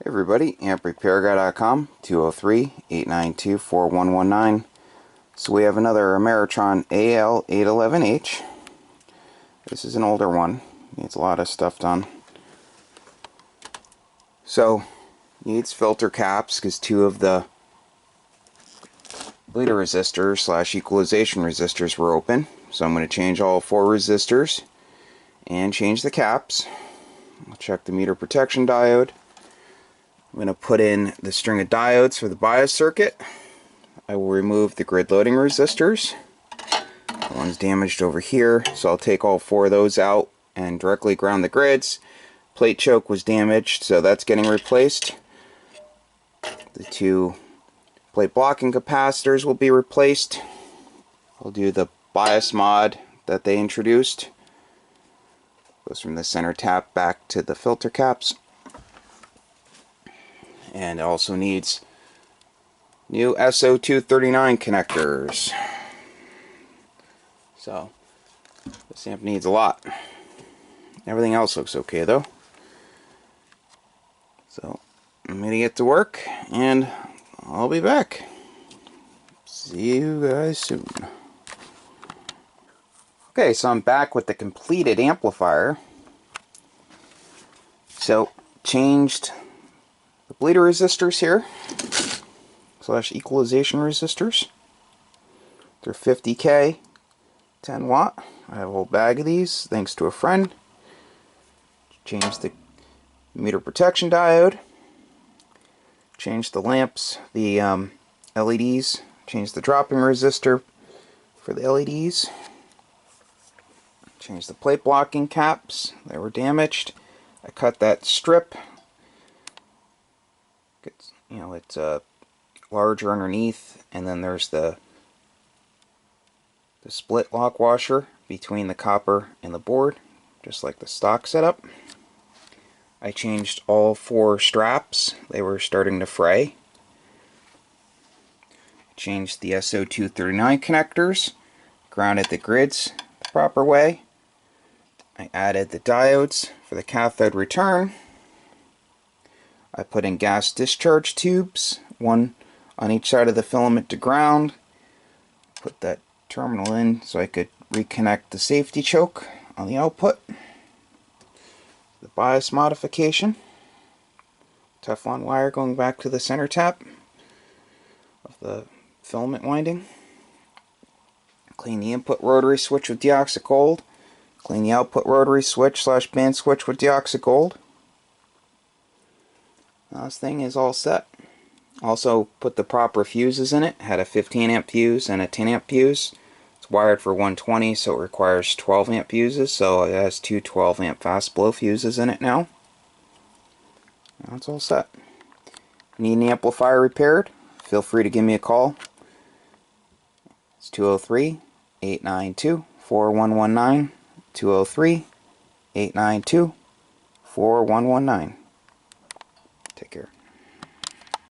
Hey everybody, amprepairguy.com, 203-892-4119. So we have another Ameritron al-811h. This is an older one, needs a lot of stuff done. So, needs filter caps because two of the bleeder resistors / equalization resistors were open. So I'm going to change all 4 resistors and change the caps. I'll check the meter protection diode. I'm going to put in the string of diodes for the bias circuit. I will remove the grid loading resistors. The one's damaged over here, so I'll take all 4 of those out and directly ground the grids. Plate choke was damaged, so that's getting replaced. The 2 plate blocking capacitors will be replaced. I'll do the bias mod that they introduced. Goes from the center tap back to the filter caps. And it also needs new SO239 connectors. So this amp needs a lot. Everything else looks okay though. So I'm gonna get to work and I'll be back. See you guys soon. Okay, so I'm back with the completed amplifier. So changed the bleeder resistors here / equalization resistors. They're 50K, 10 watt. I have a whole bag of these thanks to a friend. Changed the meter protection diode. Changed the lamps, the LEDs. Changed the dropping resistor for the LEDs. Changed the plate blocking caps. They were damaged. I cut that strip. It's larger underneath, and then there's the split lock washer between the copper and the board, just like the stock setup. I changed all 4 straps. They were starting to fray. Changed the SO239 connectors. Grounded the grids the proper way. I added the diodes for the cathode return. I put in gas discharge tubes, one on each side of the filament to ground. Put that terminal in so I could reconnect the safety choke on the output. The bias modification. Teflon wire going back to the center tap of the filament winding. Clean the input rotary switch with deoxygold. Clean the output rotary switch / band switch with deoxygold. Now this thing is all set. Also put the proper fuses in it. Had a 15 amp fuse and a 10 amp fuse. It's wired for 120, so it requires 12 amp fuses, so it has 2 12 amp fast blow fuses in it now. Now it's all set. If you need an amplifier repaired, feel free to give me a call. It's 203-892-4119. 203-892-4119. Take care.